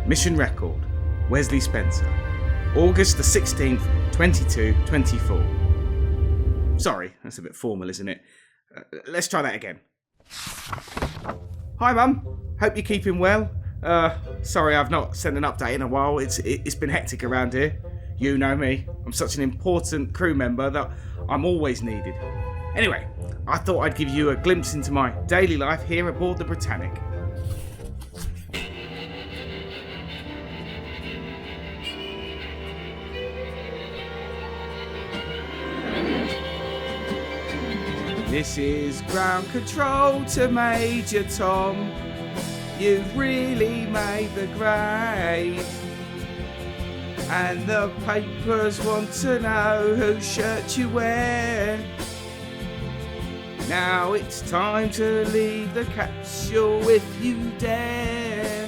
Mission record. Wesley Spencer. August the 16th, 2224. Sorry, that's a bit formal, isn't it? Let's try that again. Hi, Mum. Hope you're keeping well. Sorry I've not sent an update in a while. It's been hectic around here. You know me. I'm such an important crew member that I'm always needed. Anyway, I thought I'd give you a glimpse into my daily life here aboard the Britannic. This is ground control to Major Tom. You've really made the grade. And the papers want to know whose shirt you wear. Now it's time to leave the capsule if you dare.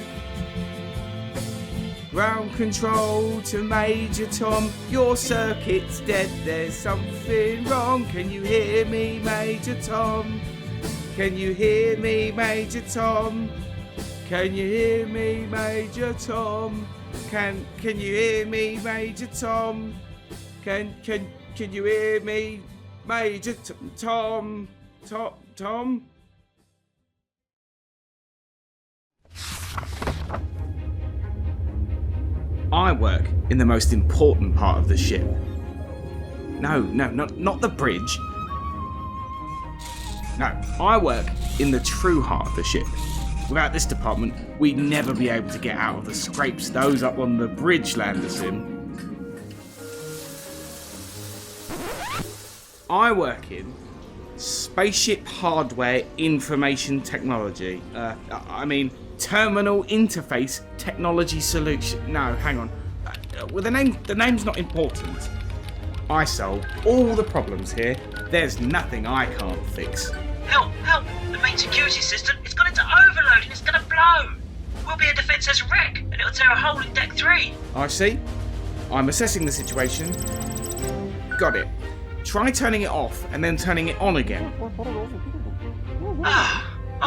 Ground control to Major Tom. Your circuit's dead, there's something wrong. Can you hear me, Major Tom? Can you hear me, Major Tom? Can you hear me, Major Tom? Can you hear me, Major Tom? Can you hear me, Major Tom? Tom? I work in the most important part of the ship. No, not the bridge. No, I work in the true heart of the ship. Without this department, we'd never be able to get out of the scrapes those up on the bridge land us in. I work in Spaceship Hardware Information Technology. Terminal Interface Technology Solution. No, hang on. Well, the name's not important. I solve all the problems here. There's nothing I can't fix. Help! The main security system, it's gone into overload and it's gonna blow! We'll be a defenceless wreck and it'll tear a hole in Deck 3. I see. I'm assessing the situation. Got it. Try turning it off and then turning it on again. Oh,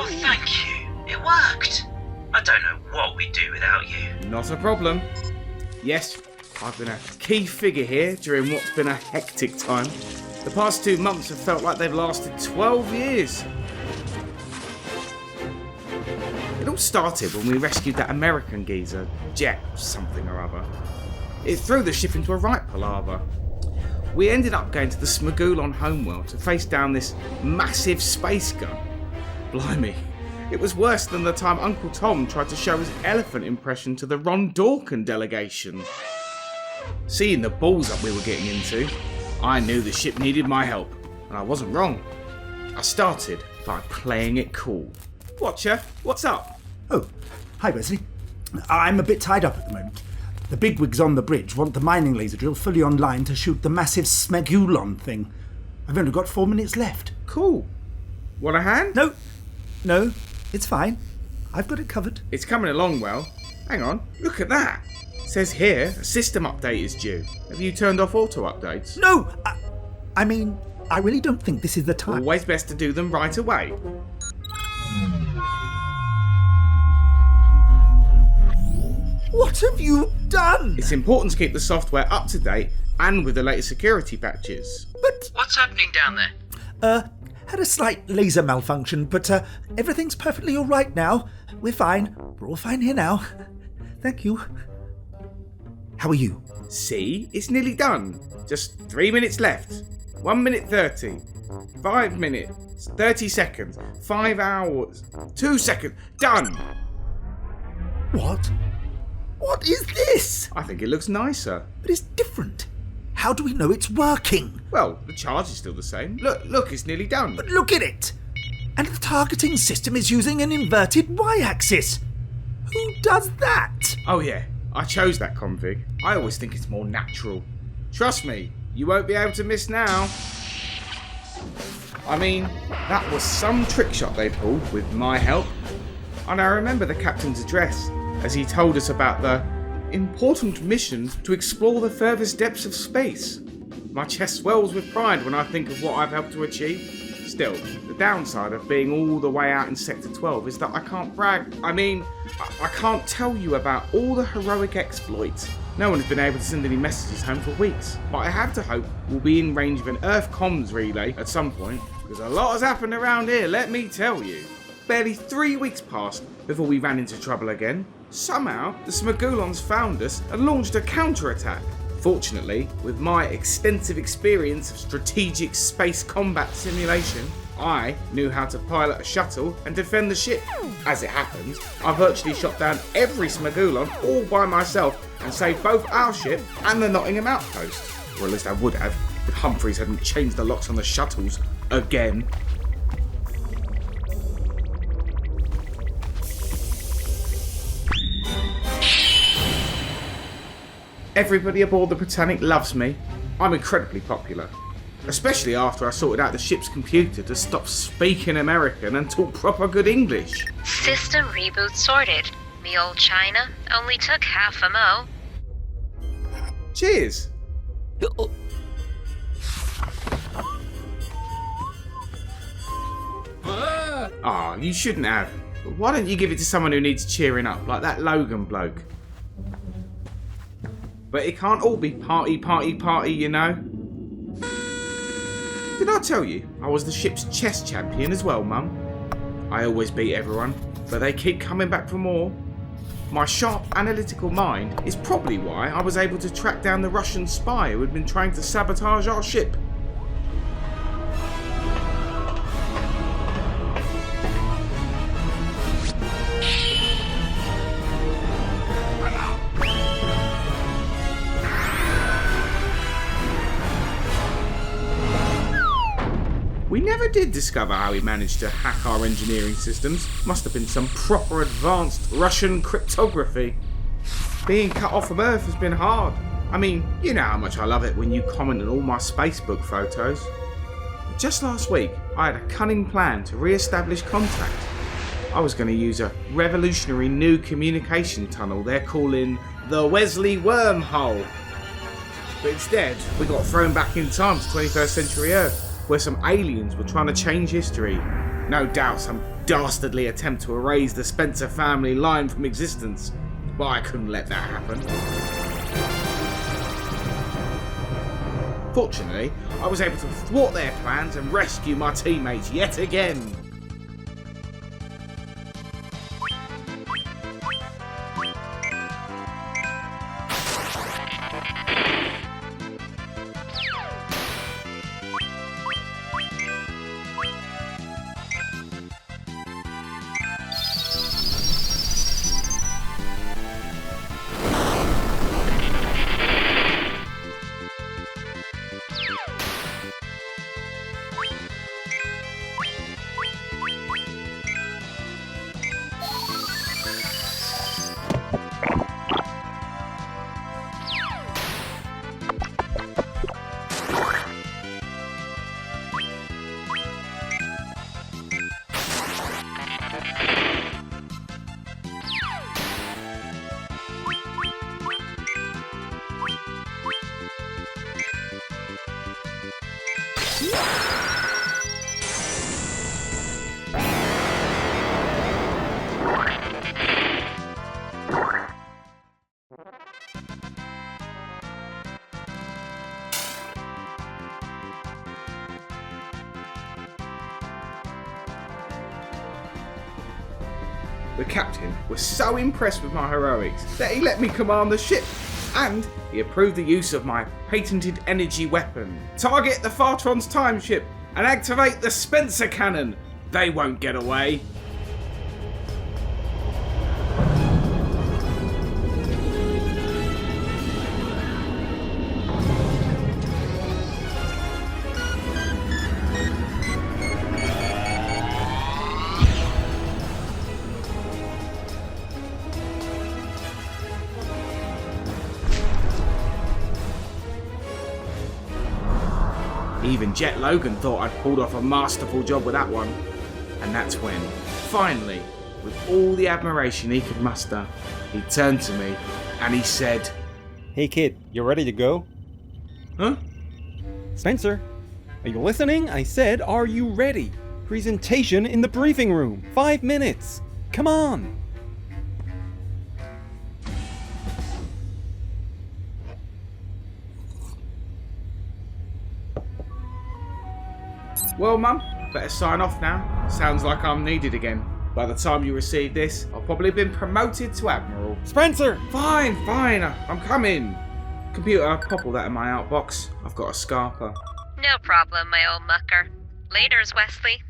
thank you. It worked. I don't know what we'd do without you. Not a problem. Yes, I've been a key figure here during what's been a hectic time. The past 2 months have felt like they've lasted 12 years. It all started when we rescued that American geezer, Jet something or other. It threw the ship into a right palaver. We ended up going to the Smagulon homeworld to face down this massive space gun. Blimey, it was worse than the time Uncle Tom tried to show his elephant impression to the Ron Dawkin delegation. Seeing the balls up we were getting into, I knew the ship needed my help, and I wasn't wrong. I started by playing it cool. Watcher, what's up? Oh, hi Wesley. I'm a bit tied up at the moment. The bigwigs on the bridge want the mining laser drill fully online to shoot the massive Smagulon thing. I've only got 4 minutes left. Cool. Want a hand? No, it's fine. I've got it covered. It's coming along well. Hang on, look at that. It says here a system update is due. Have you turned off auto updates? No! I really don't think this is the time. Always best to do them right away. What have you done? It's important to keep the software up to date and with the latest security patches. But... What's happening down there? Had a slight laser malfunction, but everything's perfectly all right now. We're fine. We're all fine here now. Thank you. How are you? See, it's nearly done. Just 3 minutes left. 1 minute 30. 5 minutes. 30 seconds. 5 hours. 2 seconds. Done. What? What is this? I think it looks nicer. But it's different. How do we know it's working? Well, the charge is still the same. Look, it's nearly done. But look at it! And the targeting system is using an inverted y-axis. Who does that? Oh yeah, I chose that config. I always think it's more natural. Trust me, you won't be able to miss now. I mean, that was some trick shot they pulled with my help. And I remember the captain's address as he told us about the important mission to explore the furthest depths of space. My chest swells with pride when I think of what I've helped to achieve. Still, the downside of being all the way out in Sector 12 is that I can't brag. I mean, I can't tell you about all the heroic exploits. No one has been able to send any messages home for weeks, but I have to hope we'll be in range of an Earth comms relay at some point, because a lot has happened around here, let me tell you. Barely 3 weeks passed before we ran into trouble again. Somehow, the Smagulons found us and launched a counterattack. Fortunately, with my extensive experience of strategic space combat simulation, I knew how to pilot a shuttle and defend the ship. As it happens, I virtually shot down every Smagulon all by myself and saved both our ship and the Nottingham outpost. Or at least I would have, if Humphreys hadn't changed the locks on the shuttles again. Everybody aboard the Britannic loves me. I'm incredibly popular. Especially after I sorted out the ship's computer to stop speaking American and talk proper good English. System reboot sorted. Me old China only took half a mo. Cheers! Ah, you shouldn't have. Why don't you give it to someone who needs cheering up, like that Logan bloke? But it can't all be party, party, party, you know? Did I tell you I was the ship's chess champion as well, Mum? I always beat everyone, but they keep coming back for more. My sharp analytical mind is probably why I was able to track down the Russian spy who had been trying to sabotage our ship. We never did discover how he managed to hack our engineering systems. Must have been some proper advanced Russian cryptography. Being cut off from Earth has been hard. I mean, you know how much I love it when you comment on all my Spacebook photos. Just last week, I had a cunning plan to re-establish contact. I was going to use a revolutionary new communication tunnel they're calling the Wesley Wormhole. But instead, we got thrown back in time to 21st century Earth, where some aliens were trying to change history. No doubt some dastardly attempt to erase the Spencer family line from existence. But I couldn't let that happen. Fortunately, I was able to thwart their plans and rescue my teammates yet again. The captain was so impressed with my heroics that he let me command the ship, and he approved the use of my patented energy weapon. Target the Fartron's time ship and activate the Spencer cannon. They won't get away. Even Jet Logan thought I'd pulled off a masterful job with that one. And that's when, finally, with all the admiration he could muster, he turned to me and he said, Hey kid, you ready to go? "Huh? Spencer, Are you listening? I said, are you ready? Presentation in the briefing room. 5 minutes. Come on. Well, Mum, better sign off now. Sounds like I'm needed again. By the time you receive this, I've probably been promoted to Admiral. Spencer! Fine, I'm coming. Computer, pop all that in my outbox. I've got a scarper. No problem, my old mucker. Laters, Wesley.